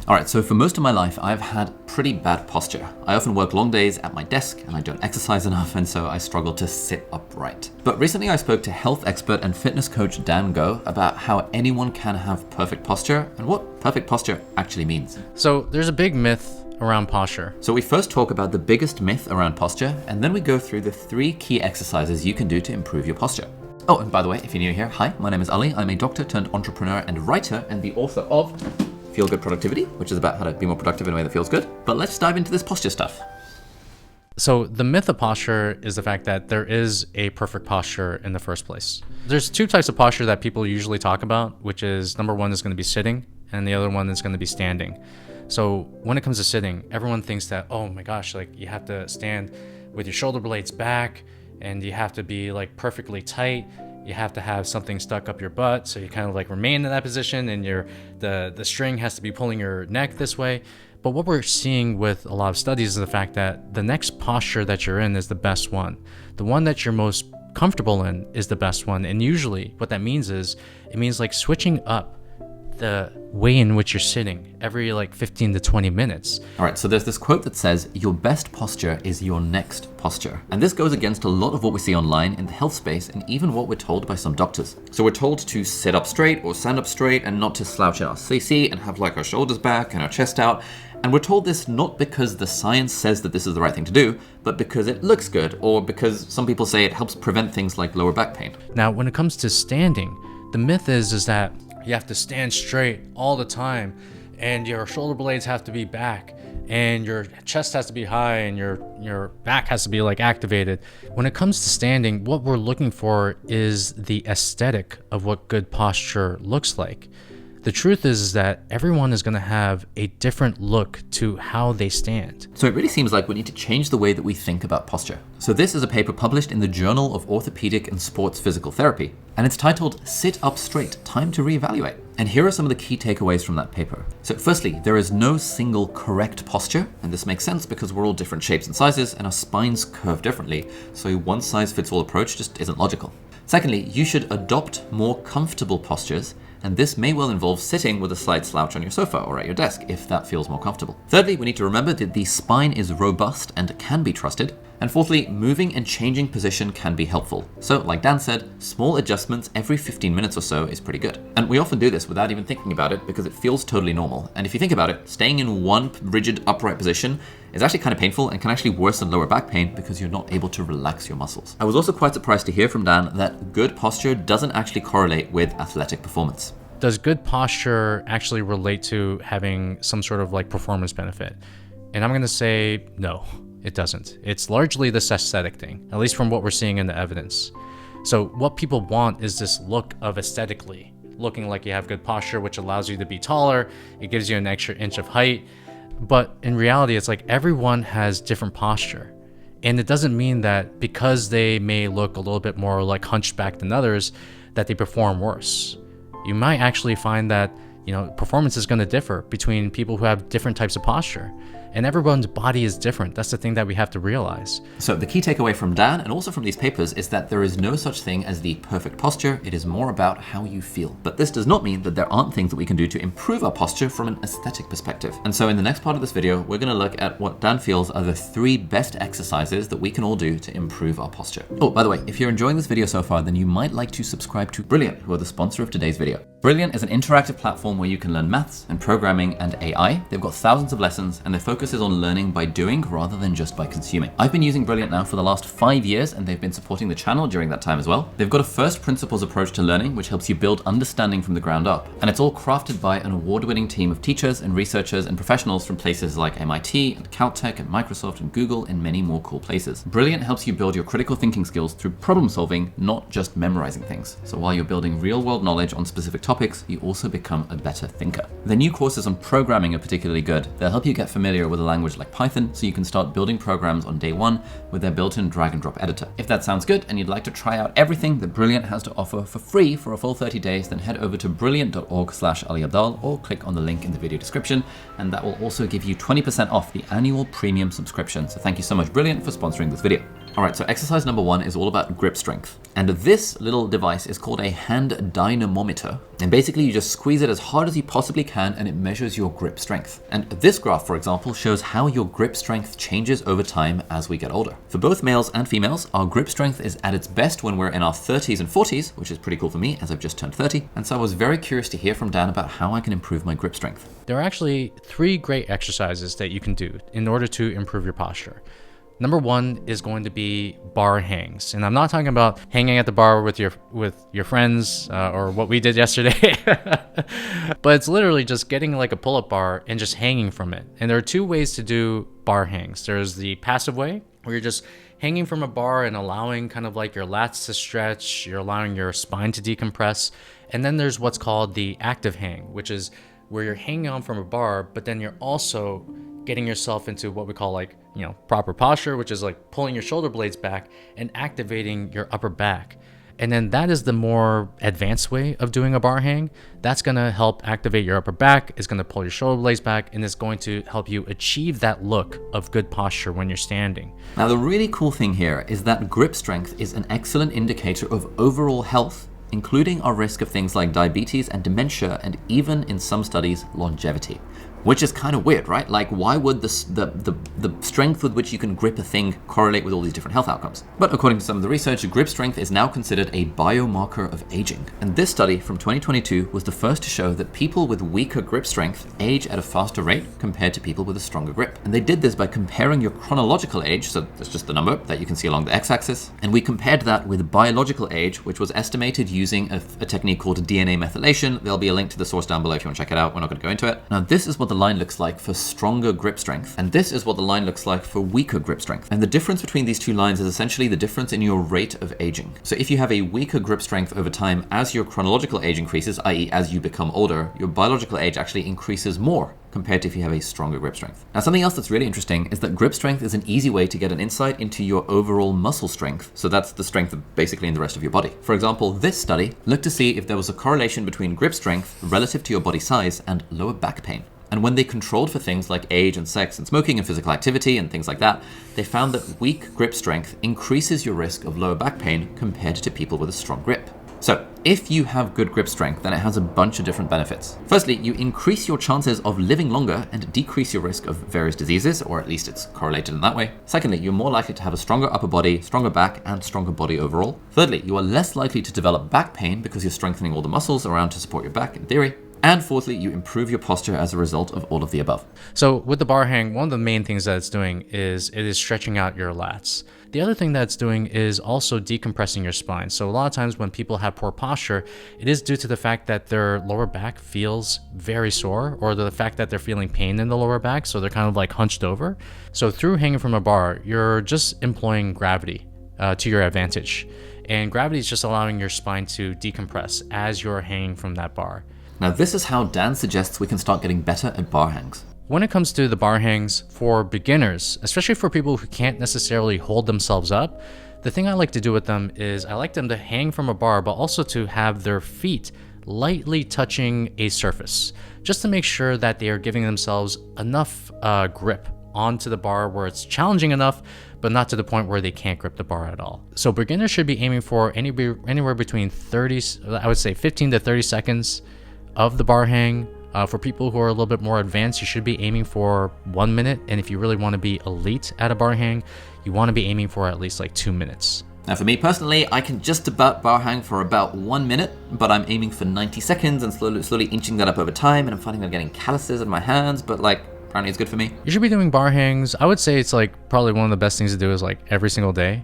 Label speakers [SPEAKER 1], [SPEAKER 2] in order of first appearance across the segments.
[SPEAKER 1] All right, so for most of my life, I've had pretty bad posture. I often work long days at my desk and I don't exercise enough, and so I struggle to sit upright. But recently I spoke to health expert and fitness coach Dan Go about how anyone can have perfect posture and what perfect posture actually means.
[SPEAKER 2] So there's a big myth around posture.
[SPEAKER 1] So we first talk about the biggest myth around posture, and then we go through the 3 key exercises you can do to improve your posture. Oh, and by the way, if you're new here, hi, my name is Ali. I'm a doctor turned entrepreneur and writer and the author of Feel Good Productivity, which is about how to be more productive in a way that feels good. But let's dive into this posture stuff.
[SPEAKER 2] So the myth of posture is the fact that there is a perfect posture in the first place. There's 2 types of posture that people usually talk about, which is number 1 is going to be sitting and the other one is going to be standing. So when it comes to sitting, everyone thinks that, oh my gosh, like you have to stand with your shoulder blades back and you have to be like perfectly tight. You have to have something stuck up your butt, so you kind of like remain in that position, and the string has to be pulling your neck this way. But what we're seeing with a lot of studies is the fact that the next posture that you're in is the best one. The one that you're most comfortable in is the best one. And usually what that means is, it means like switching up the way in which you're sitting every like 15 to 20 minutes.
[SPEAKER 1] All right, so there's this quote that says, your best posture is your next posture. And this goes against a lot of what we see online in the health space and even what we're told by some doctors. So we're told to sit up straight or stand up straight and not to slouch in our seat and have like our shoulders back and our chest out. And we're told this not because the science says that this is the right thing to do, but because it looks good or because some people say it helps prevent things like lower back pain.
[SPEAKER 2] Now, when it comes to standing, the myth is that you have to stand straight all the time and your shoulder blades have to be back and your chest has to be high and your back has to be like activated. When it comes to standing, what we're looking for is the aesthetic of what good posture looks like. The truth is that everyone is going to have a different look to how they stand.
[SPEAKER 1] So it really seems like we need to change the way that we think about posture. So this is a paper published in the Journal of Orthopedic and Sports Physical Therapy, and it's titled Sit Up Straight, Time to Reevaluate. And here are some of the key takeaways from that paper. So firstly, there is no single correct posture, and this makes sense because we're all different shapes and sizes and our spines curve differently, so one size fits all approach just isn't logical. Secondly, you should adopt more comfortable postures, and this may well involve sitting with a slight slouch on your sofa or at your desk if that feels more comfortable. Thirdly, we need to remember that the spine is robust and can be trusted. And fourthly, moving and changing position can be helpful. So like Dan said, small adjustments every 15 minutes or so is pretty good. And we often do this without even thinking about it because it feels totally normal. And if you think about it, staying in one rigid upright position is actually kind of painful and can actually worsen lower back pain because you're not able to relax your muscles. I was also quite surprised to hear from Dan that good posture doesn't actually correlate with athletic performance.
[SPEAKER 2] Does good posture actually relate to having some sort of like performance benefit? And I'm going to say no, it doesn't. It's largely this aesthetic thing, at least from what we're seeing in the evidence. So what people want is this look of aesthetically looking like you have good posture, which allows you to be taller. It gives you an extra inch of height. But in reality, it's like everyone has different posture. And it doesn't mean that because they may look a little bit more like hunched back than others, that they perform worse. You might actually find that, performance is going to differ between people who have different types of posture. And everyone's body is different. That's the thing that we have to realize.
[SPEAKER 1] So the key takeaway from Dan and also from these papers is that there is no such thing as the perfect posture. It is more about how you feel. But this does not mean that there aren't things that we can do to improve our posture from an aesthetic perspective. And so in the next part of this video, we're going to look at what Dan feels are the 3 best exercises that we can all do to improve our posture. Oh, by the way, if you're enjoying this video so far, then you might like to subscribe to Brilliant, who are the sponsor of today's video. Brilliant is an interactive platform where you can learn maths and programming and AI. They've got thousands of lessons and their focus is on learning by doing rather than just by consuming. I've been using Brilliant now for the last 5 years and they've been supporting the channel during that time as well. They've got a first principles approach to learning, which helps you build understanding from the ground up. And it's all crafted by an award-winning team of teachers and researchers and professionals from places like MIT and Caltech and Microsoft and Google and many more cool places. Brilliant helps you build your critical thinking skills through problem solving, not just memorizing things. So while you're building real-world knowledge on specific topics, you also become a better thinker. Their new courses on programming are particularly good. They'll help you get familiar with a language like Python so you can start building programs on day 1 with their built-in drag and drop editor. If that sounds good and you'd like to try out everything that Brilliant has to offer for free for a full 30 days, then head over to brilliant.org/AliAbdaal or click on the link in the video description, and that will also give you 20% off the annual premium subscription. So thank you so much, Brilliant, for sponsoring this video. All right, so exercise number 1 is all about grip strength. And this little device is called a hand dynamometer. And basically you just squeeze it as hard as you possibly can and it measures your grip strength. And this graph, for example, shows how your grip strength changes over time as we get older. For both males and females, our grip strength is at its best when we're in our 30s and 40s, which is pretty cool for me as I've just turned 30. And so I was very curious to hear from Dan about how I can improve my grip strength.
[SPEAKER 2] There are actually 3 great exercises that you can do in order to improve your posture. Number 1 is going to be bar hangs. And I'm not talking about hanging at the bar with your friends or what we did yesterday. But it's literally just getting like a pull-up bar and just hanging from it. And there are 2 ways to do bar hangs. There's the passive way, where you're just hanging from a bar and allowing kind of like your lats to stretch, you're allowing your spine to decompress. And then there's what's called the active hang, which is where you're hanging on from a bar, but then you're also getting yourself into what we call like, proper posture, which is like pulling your shoulder blades back and activating your upper back. And then that is the more advanced way of doing a bar hang. That's gonna help activate your upper back, it's gonna pull your shoulder blades back, and it's going to help you achieve that look of good posture when you're standing.
[SPEAKER 1] Now, the really cool thing here is that grip strength is an excellent indicator of overall health, including our risk of things like diabetes and dementia, and even in some studies, longevity. Which is kind of weird, right? Like, why would the strength with which you can grip a thing correlate with all these different health outcomes? But according to some of the research, grip strength is now considered a biomarker of aging. And this study from 2022 was the first to show that people with weaker grip strength age at a faster rate compared to people with a stronger grip. And they did this by comparing your chronological age, so that's just the number that you can see along the x-axis, and we compared that with biological age, which was estimated using a technique called DNA methylation. There'll be a link to the source down below if you want to check it out. We're not going to go into it. Now, this is what the line looks like for stronger grip strength, and this is what the line looks like for weaker grip strength. And the difference between these 2 lines is essentially the difference in your rate of aging. So if you have a weaker grip strength over time, as your chronological age increases, i.e. as you become older, your biological age actually increases more compared to if you have a stronger grip strength. Now, something else that's really interesting is that grip strength is an easy way to get an insight into your overall muscle strength. So that's the strength basically in the rest of your body. For example, this study looked to see if there was a correlation between grip strength relative to your body size and lower back pain. And when they controlled for things like age and sex and smoking and physical activity and things like that, they found that weak grip strength increases your risk of lower back pain compared to people with a strong grip. So if you have good grip strength, then it has a bunch of different benefits. Firstly, you increase your chances of living longer and decrease your risk of various diseases, or at least it's correlated in that way. Secondly, you're more likely to have a stronger upper body, stronger back, and stronger body overall. Thirdly, you are less likely to develop back pain because you're strengthening all the muscles around to support your back in theory. And fourthly, you improve your posture as a result of all of the above.
[SPEAKER 2] So with the bar hang, one of the main things that it's doing is it is stretching out your lats. The other thing that it's doing is also decompressing your spine. So a lot of times when people have poor posture, it is due to the fact that their lower back feels very sore, or the fact that they're feeling pain in the lower back, so they're kind of like hunched over. So through hanging from a bar, you're just employing gravity to your advantage. And gravity is just allowing your spine to decompress as you're hanging from that bar.
[SPEAKER 1] Now, this is how Dan suggests we can start getting better at bar hangs.
[SPEAKER 2] When it comes to the bar hangs for beginners, especially for people who can't necessarily hold themselves up, the thing I like to do with them is I like them to hang from a bar, but also to have their feet lightly touching a surface, just to make sure that they are giving themselves enough grip onto the bar where it's challenging enough, but not to the point where they can't grip the bar at all. So beginners should be aiming for anywhere between 15 to 30 seconds of the bar hang. For people who are a little bit more advanced, you should be aiming for 1 minute. And if you really want to be elite at a bar hang, you want to be aiming for at least like 2 minutes.
[SPEAKER 1] Now for me personally, I can just about bar hang for about 1 minute, but I'm aiming for 90 seconds and slowly inching that up over time. And I'm finding I'm getting calluses in my hands, but like apparently it's good for me.
[SPEAKER 2] You should be doing bar hangs. I would say it's like probably one of the best things to do is like every single day.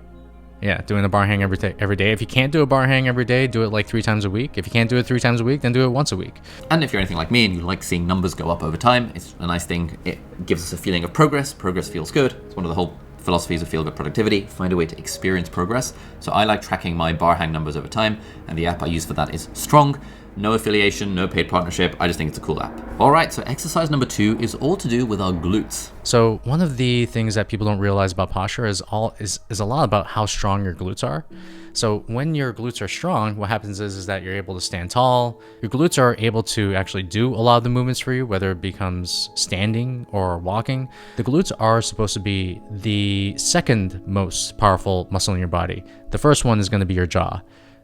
[SPEAKER 2] Yeah, doing the bar hang every day. If you can't do a bar hang every day, do it like 3 times a week. If you can't do it 3 times a week, then do it once a week.
[SPEAKER 1] And if you're anything like me and you like seeing numbers go up over time, it's a nice thing. It gives us a feeling of progress. Progress feels good. It's one of the whole philosophies of feel-good productivity. Find a way to experience progress. So I like tracking my bar hang numbers over time, and the app I use for that is Strong. no affiliation, no paid partnership. I just think it's a cool app. All right, so exercise number 2 is all to do with our glutes.
[SPEAKER 2] So one of the things that people don't realize about posture is a lot about how strong your glutes are. So when your glutes are strong, what happens is that you're able to stand tall. Your glutes are able to actually do a lot of the movements for you, whether it becomes standing or walking. The glutes are supposed to be the second most powerful muscle in your body. The first one is going to be your jaw.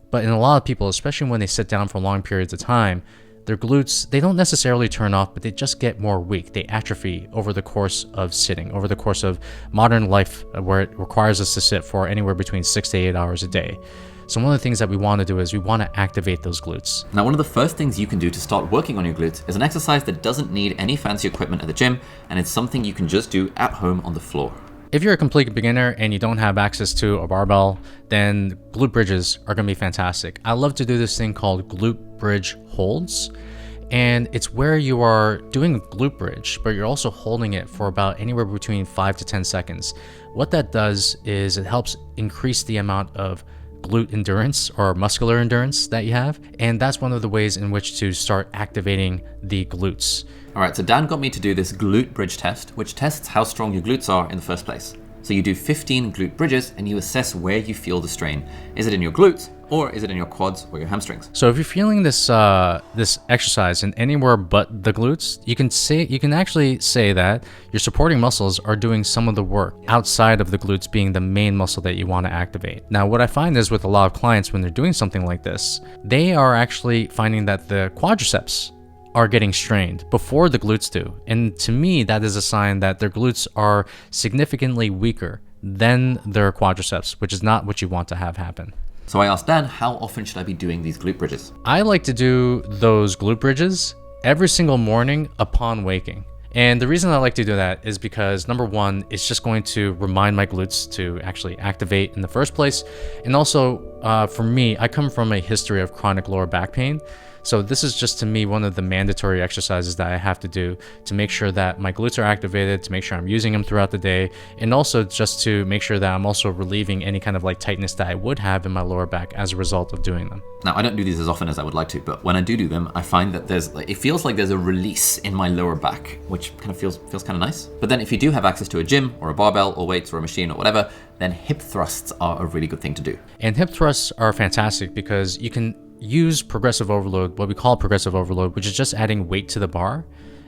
[SPEAKER 2] But in a lot of people, especially when they sit down for long periods of time, their glutes, they don't necessarily turn off, but they just get more weak. They atrophy over the course of sitting, over the course of modern life, where it requires us to sit for anywhere between 6 to 8 hours a day. So one of the things that we want to do is we want to activate those glutes.
[SPEAKER 1] Now, one of the first things you can do to start working on your glutes is an exercise that doesn't need any fancy equipment at the gym, and it's something you can just do at home on the floor.
[SPEAKER 2] If you're a complete beginner and you don't have access to a barbell, then glute bridges are going to be fantastic. I love to do this thing called glute bridge holds. And it's where you are doing a glute bridge, but you're also holding it for about anywhere between 5 to 10 seconds. What that does is it helps increase the amount of glute endurance or muscular endurance that you have. And that's one of the ways in which to start activating the glutes.
[SPEAKER 1] All right, so Dan got me to do this glute bridge test, which tests how strong your glutes are in the first place. So you do 15 glute bridges and you assess where you feel the strain. Is it in your glutes or is it in your quads or your hamstrings?
[SPEAKER 2] So if you're feeling this this exercise in anywhere but the glutes, you can actually say that your supporting muscles are doing some of the work outside of the glutes being the main muscle that you want to activate. Now, what I find is with a lot of clients when they're doing something like this, they are actually finding that the quadriceps are getting strained before the glutes do. And to me, that is a sign that their glutes are significantly weaker than their quadriceps, which is not what you want to have happen.
[SPEAKER 1] So I asked Dan, how often should I be doing these glute bridges?
[SPEAKER 2] I like to do those glute bridges every single morning upon waking. And the reason I like to do that is because number one, it's just going to remind my glutes to actually activate in the first place. And also for me, I come from a history of chronic lower back pain. So this is just to me one of the mandatory exercises that I have to do to make sure that my glutes are activated, to make sure I'm using them throughout the day, and also just to make sure that I'm also relieving any kind of like tightness that I would have in my lower back as a result of doing them.
[SPEAKER 1] Now, I don't do these as often as I would like to, but when I do them, I find that it feels like there's a release in my lower back, which kind of feels kind of nice. But then if you do have access to a gym or a barbell or weights or a machine or whatever, then hip thrusts are a really good thing to do.
[SPEAKER 2] And hip thrusts are fantastic because you can use progressive overload, what we call progressive overload, which is just adding weight to the bar.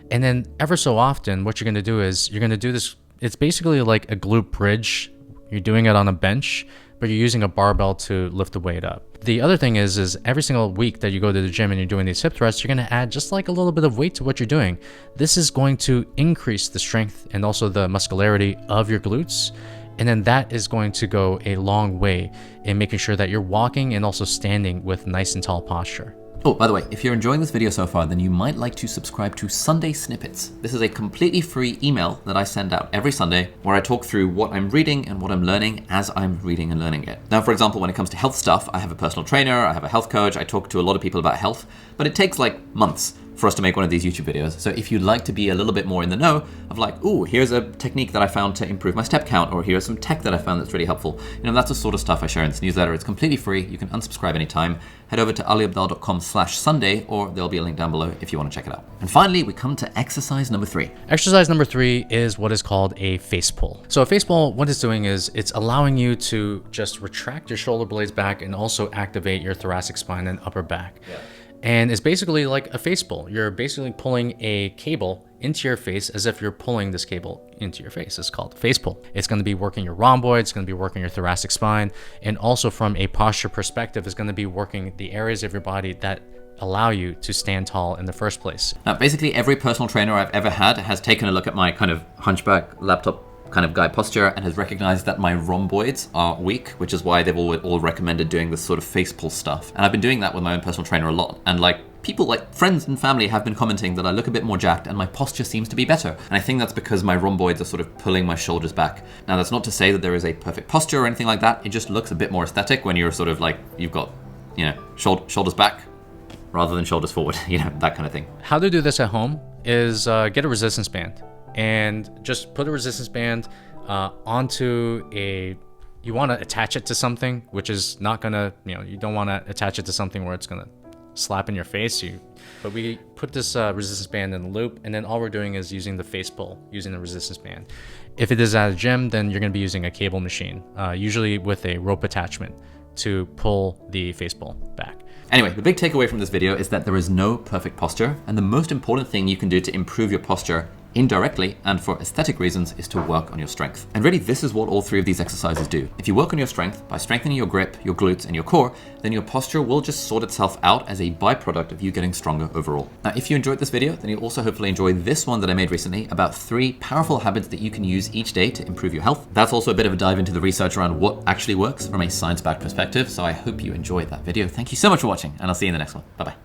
[SPEAKER 2] And then ever so often, what you're going to do is you're going to do this. It's basically like a glute bridge. You're doing it on a bench, but you're using a barbell to lift the weight up. The other thing is every single week that you go to the gym and you're doing these hip thrusts, you're going to add just like a little bit of weight to what you're doing. This is going to increase the strength and also the muscularity of your glutes. And then that is going to go a long way in making sure that you're walking and also standing with nice and tall posture.
[SPEAKER 1] Oh, by the way, if you're enjoying this video so far, then you might like to subscribe to Sunday Snippets. This is a completely free email that I send out every Sunday where I talk through what I'm reading and what I'm learning as I'm reading and learning it. Now, for example, when it comes to health stuff, I have a personal trainer, I have a health coach, I talk to a lot of people about health, but it takes like months for us to make one of these YouTube videos. So if you'd like to be a little bit more in the know of like, ooh, here's a technique that I found to improve my step count, or here's some tech that I found that's really helpful, that's the sort of stuff I share in this newsletter. It's completely free. You can unsubscribe anytime. Head over to aliabdaal.com/Sunday, or there'll be a link down below if you want to check it out. And finally, we come to exercise number 3.
[SPEAKER 2] Exercise number 3 is what is called a face pull. So a face pull, what it's doing is it's allowing you to just retract your shoulder blades back and also activate your thoracic spine and upper back. Yeah. And it's basically like a face pull. You're basically pulling a cable into your face as if you're pulling this cable into your face. It's called face pull. It's going to be working your rhomboids, it's going to be working your thoracic spine, and also from a posture perspective, it's going to be working the areas of your body that allow you to stand tall in the first place.
[SPEAKER 1] Now, basically every personal trainer I've ever had has taken a look at my kind of hunchback laptop kind of guy posture and has recognized that my rhomboids are weak, which is why they've all recommended doing this sort of face pull stuff. And I've been doing that with my own personal trainer a lot. And like people, like friends and family have been commenting that I look a bit more jacked and my posture seems to be better. And I think that's because my rhomboids are sort of pulling my shoulders back. Now, that's not to say that there is a perfect posture or anything like that. It just looks a bit more aesthetic when you're sort of like, you've got, shoulders back rather than shoulders forward, that kind of thing.
[SPEAKER 2] How to do this at home is get a resistance band. And just put a resistance band onto you want to attach it to something, which is not gonna, you don't want to attach it to something where it's gonna slap in your face. But we put this resistance band in the loop, and then all we're doing is using the face pull, using the resistance band. If it is at a gym, then you're going to be using a cable machine, usually with a rope attachment to pull the face pull back.
[SPEAKER 1] Anyway, the big takeaway from this video is that there is no perfect posture, and the most important thing you can do to improve your posture indirectly and for aesthetic reasons is to work on your strength. And really, this is what all three of these exercises do. If you work on your strength by strengthening your grip, your glutes, and your core, then your posture will just sort itself out as a byproduct of you getting stronger overall. Now, if you enjoyed this video, then you'll also hopefully enjoy this one that I made recently about 3 powerful habits that you can use each day to improve your health. That's also a bit of a dive into the research around what actually works from a science-backed perspective, so I hope you enjoyed that video. Thank you so much for watching, and I'll see you in the next one. Bye-bye.